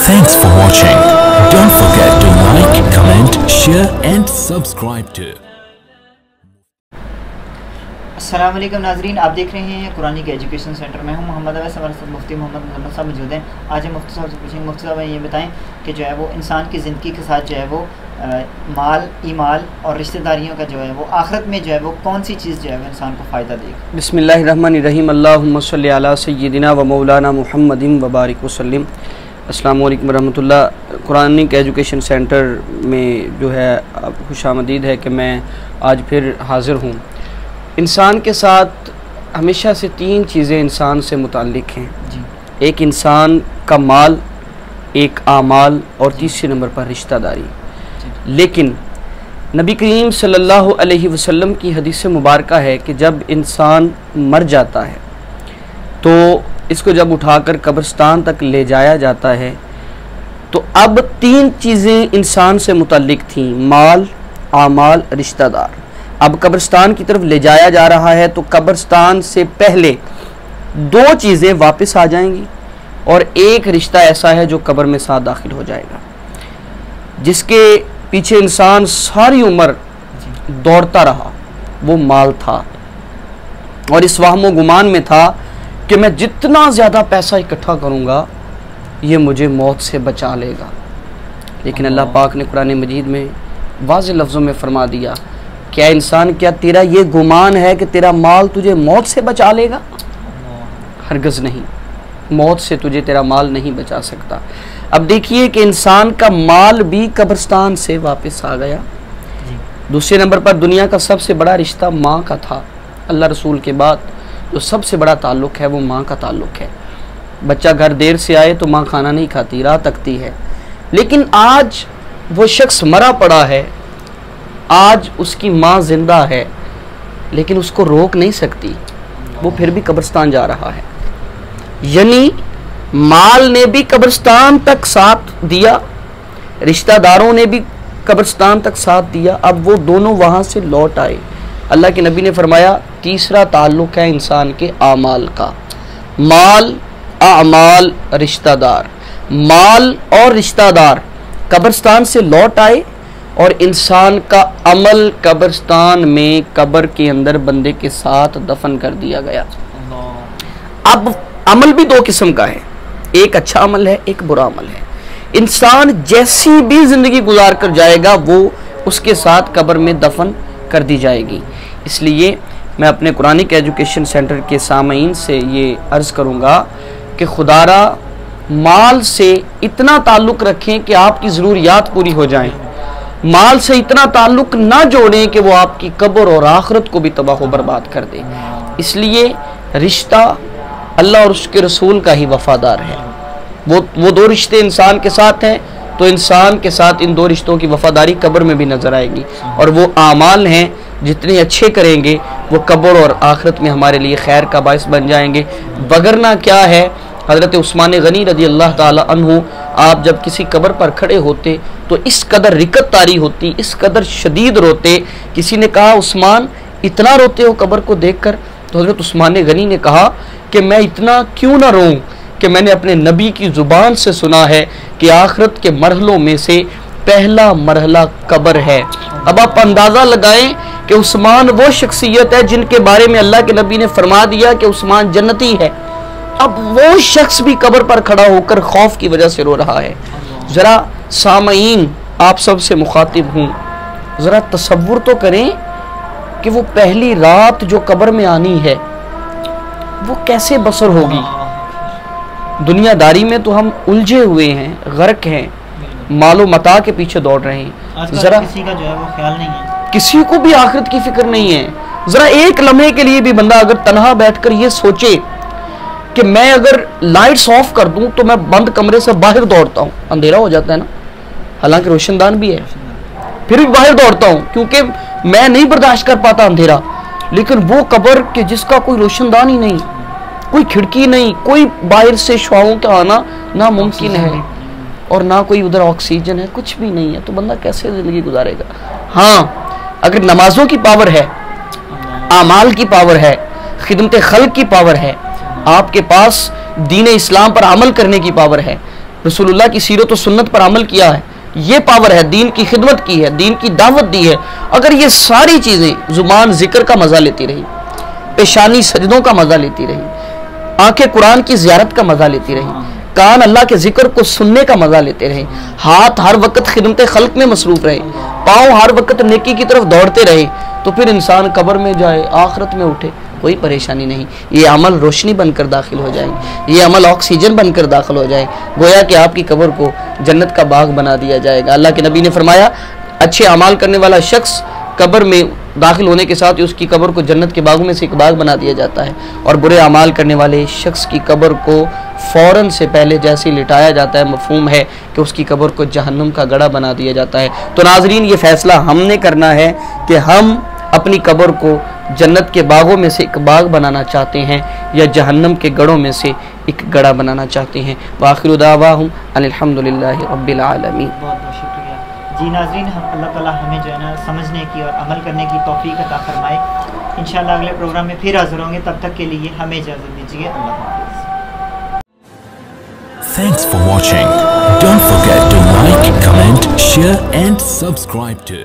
Thanks for watching. Don't forget to like, comment, share and subscribe to. अस्सलाम वालेकुम नाज़रीन, आप देख रहे हैं कुरानी के एजुकेशन सेंटर में हूँ मोहम्मद अवैस। हमारे साथ मुफ्ती मोहम्मद मुजम्मिल साहब मौजूद हैं। आज हम मुफ्ती साहब से पूछेंगे, मुफ्ती साहब ये बताएं कि जो है वो इंसान की ज़िंदगी के साथ जो है वो माल, ईमाल और रिश्तेदारियों का जो है वो आखिरत में जो है वो कौन सी चीज़ जो है वो इंसान को फ़ायदा देगी। बिस्मिल्लाहिर्रहमानिर्रहीम। अल्लाहुम्मा सल्ली अला सय्यिदिना व मौलाना मुहम्मदिन व बारिक वसल्लिम। अस्सलामु अलैकुम वरहमतुल्लाह। कुरानिक एजुकेशन सेंटर में जो है खुशामदीद है कि मैं आज फिर हाज़िर हूँ। इंसान के साथ हमेशा से तीन चीज़ें इंसान से मुताल्लिक़ हैं जी। एक इंसान का माल, एक आमाल और तीसरे नंबर पर रिश्तेदारी। लेकिन नबी करीम सल्लल्लाहु अलैहि वसल्लम की हदीस मुबारका है कि जब इंसान मर जाता है तो इसको जब उठाकर कब्रिस्तान तक ले जाया जाता है तो अब तीन चीज़ें इंसान से मुताल्लिक़ थीं, माल, आमाल, रिश्तेदार। अब कब्रिस्तान की तरफ ले जाया जा रहा है तो कब्रिस्तान से पहले दो चीज़ें वापस आ जाएंगी और एक रिश्ता ऐसा है जो कब्र में साथ दाखिल हो जाएगा, जिसके पीछे इंसान सारी उम्र दौड़ता रहा। वो माल था और इस वहमो गुमान में था कि मैं जितना ज़्यादा पैसा इकट्ठा करूँगा ये मुझे मौत से बचा लेगा। लेकिन अल्लाह पाक ने कुरान मजीद में वाज़ेह लफ्ज़ों में फरमा दिया, क्या इंसान, क्या तेरा ये गुमान है कि तेरा माल तुझे मौत से बचा लेगा? हरगिज़ नहीं, मौत से तुझे तेरा माल नहीं बचा सकता। अब देखिए कि इंसान का माल भी कब्रिस्तान से वापस आ गया। दूसरे नंबर पर दुनिया का सबसे बड़ा रिश्ता माँ का था। अल्लाह रसूल के बाद जो सबसे बड़ा ताल्लुक़ है वो माँ का ताल्लुक़ है। बच्चा घर देर से आए तो माँ खाना नहीं खाती, राह तकती है। लेकिन आज वो शख्स मरा पड़ा है, आज उसकी माँ जिंदा है लेकिन उसको रोक नहीं सकती, वो फिर भी कब्रिस्तान जा रहा है। यानी माल ने भी कब्रिस्तान तक साथ दिया, रिश्तेदारों ने भी कब्रिस्तान तक साथ दिया। अब वो दोनों वहाँ से लौट आए। अल्लाह के नबी ने फरमाया तीसरा ताल्लुक़ है इंसान के आमाल का। माल, आमाल, रिश्तेदार। माल और रिश्तेदार कब्रिस्तान से लौट आए और इंसान का अमल कब्रिस्तान में कब्र के अंदर बंदे के साथ दफन कर दिया गया। अब अमल भी दो किस्म का है, एक अच्छा अमल है, एक बुरा अमल है। इंसान जैसी भी जिंदगी गुजार कर जाएगा वो उसके साथ कब्र में दफन कर दी जाएगी। इसलिए मैं अपने कुरानिक एजुकेशन सेंटर के सामईन से ये अर्ज़ करूँगा कि खुदारा माल से इतना ताल्लुक़ रखें कि आपकी ज़रूरियात पूरी हो जाएं। माल से इतना ताल्लुक़ ना जोड़ें कि वो आपकी कब्र और आखिरत को भी तबाह बर्बाद कर दे। इसलिए रिश्ता अल्लाह और उसके रसूल का ही वफ़ादार है। वो दो रिश्ते इंसान के साथ हैं तो इंसान के साथ इन दो रिश्तों की वफ़ादारी कब्र में भी नज़र आएगी। और वो आमाल हैं जितने अच्छे करेंगे वो कब्र और आखिरत में हमारे लिए खैर का बाइस बन जाएंगे। वगरना क्या है, हज़रत उस्मान गनी रज़ी अल्लाह ताला अन्हु, आप जब किसी कब्र पर खड़े होते तो इस कदर रिकत तारी होती, इस कदर शदीद रोते। किसी ने कहा उस्मान इतना रोते हो कब्र को देखकर? तो हज़रत उस्मान गनी ने कहा कि मैं इतना क्यों ना रोऊं कि मैंने अपने नबी की ज़ुबान से सुना है कि आखिरत के मरहलों में से पहला मरहला कब्र है। अब आप अंदाज़ा लगाएं कि उस्मान वो शख्सियत है जिनके बारे में अल्लाह के नबी ने फरमा दिया कि उस्मान जन्नती है। अब वो शख्स भी कब्र पर खड़ा होकर खौफ की वजह से रो रहा है। ज़रा सामईन आप सब से मुखातिब हूँ, ज़रा तसव्वुर तो करें कि वो पहली रात जो कब्र में आनी है वो कैसे बसर होगी। दुनियादारी में तो हम उलझे हुए हैं, गर्क हैं, मालो मता के पीछे दौड़ रहे हैं। ज़रा किसी का जो है वो ख्याल नहीं है, किसी को भी आखिरत की फिक्र नहीं है। ज़रा एक लम्हे के लिए भी बंदा अगर तन्हा बैठकर ये सोचे कि मैं अगर लाइट्स ऑफ कर दूं तो मैं बंद कमरे से बाहर दौड़ता हूं, अंधेरा हो जाता है ना, हालांकि रोशनदान भी है, फिर भी बाहर दौड़ता हूं क्योंकि मैं नहीं बर्दाश्त कर पाता अंधेरा। लेकिन वो कब्र के जिसका कोई रोशनदान ही नहीं, कोई खिड़की नहीं, कोई बाहर से शुआओं का आना नामुमकिन है और ना कोई उधर ऑक्सीजन है, कुछ भी नहीं है, तो बंदा कैसे जिंदगी गुजारेगा। हाँ, अगर नमाजों की पावर है, आमाल की पावर है, खिदमत खल्क की पावर है, आपके पास दीन इस्लाम पर अमल करने की पावर है, रसूलुल्लाह की सीरत व सुन्नत पर अमल किया है, ये पावर है, दीन की खिदमत की है, दीन की दावत दी है। अगर ये सारी चीज़ें, ज़ुबान जिक्र का मज़ा लेती रही, पेशानी सजदों का मज़ा लेती रही, आंखें कुरान की ज़ियारत का मज़ा लेती रही, कान अल्लाह के जिक्र को सुनने का मज़ा लेते रहे, हाथ हर वक्त खिदमत खल्क में मसरूफ़ रहे, पाँव हर वक्त नेकी की तरफ दौड़ते रहे, तो फिर इंसान कब्र में जाए, आखिरत में उठे, कोई परेशानी नहीं। ये अमल रोशनी बनकर दाखिल हो जाएंगे, ये अमल ऑक्सीजन बनकर दाखिल हो जाए, गोया कि आपकी कब्र को जन्नत का बाग बना दिया जाएगा। अल्लाह के नबी ने फरमाया, अच्छे अमाल करने वाला शख्स कब्र में दाखिल होने के साथ ही उसकी कब्र को जन्नत के बागों में से एक बाग बना दिया जाता है, और बुरे अमाल करने वाले शख्स की कब्र को फ़ौरन से पहले जैसे लिटाया जाता है, मफ़हूम है कि उसकी कब्र को जहन्नुम का गड़ा बना दिया जाता है। तो नाज़रीन, ये फ़ैसला हमने करना है कि हम अपनी कब्र को जन्नत के बागों में से एक बाग बनाना चाहते हैं या जहन्नम के गढ़ों में से एक गड़ा बनाना चाहते हैं। वाखिरु दावाहुम अल्हम्दुलिल्लाहि रब्बिल आलमीन। बहुत बहुत शुक्रिया जी। नाज़रीन, अल्लाह ताला हमें जो है ना समझने की और अमल करने की तौफीक अता फरमाए। इंशाअल्लाह अगले प्रोग्राम में फिर हाज़िर होंगे, तब तक के लिए हमें इजाज़त दीजिए। अल्लाह हाफ़िज़। Thanks for watching. Don't forget to like, comment, share and subscribe to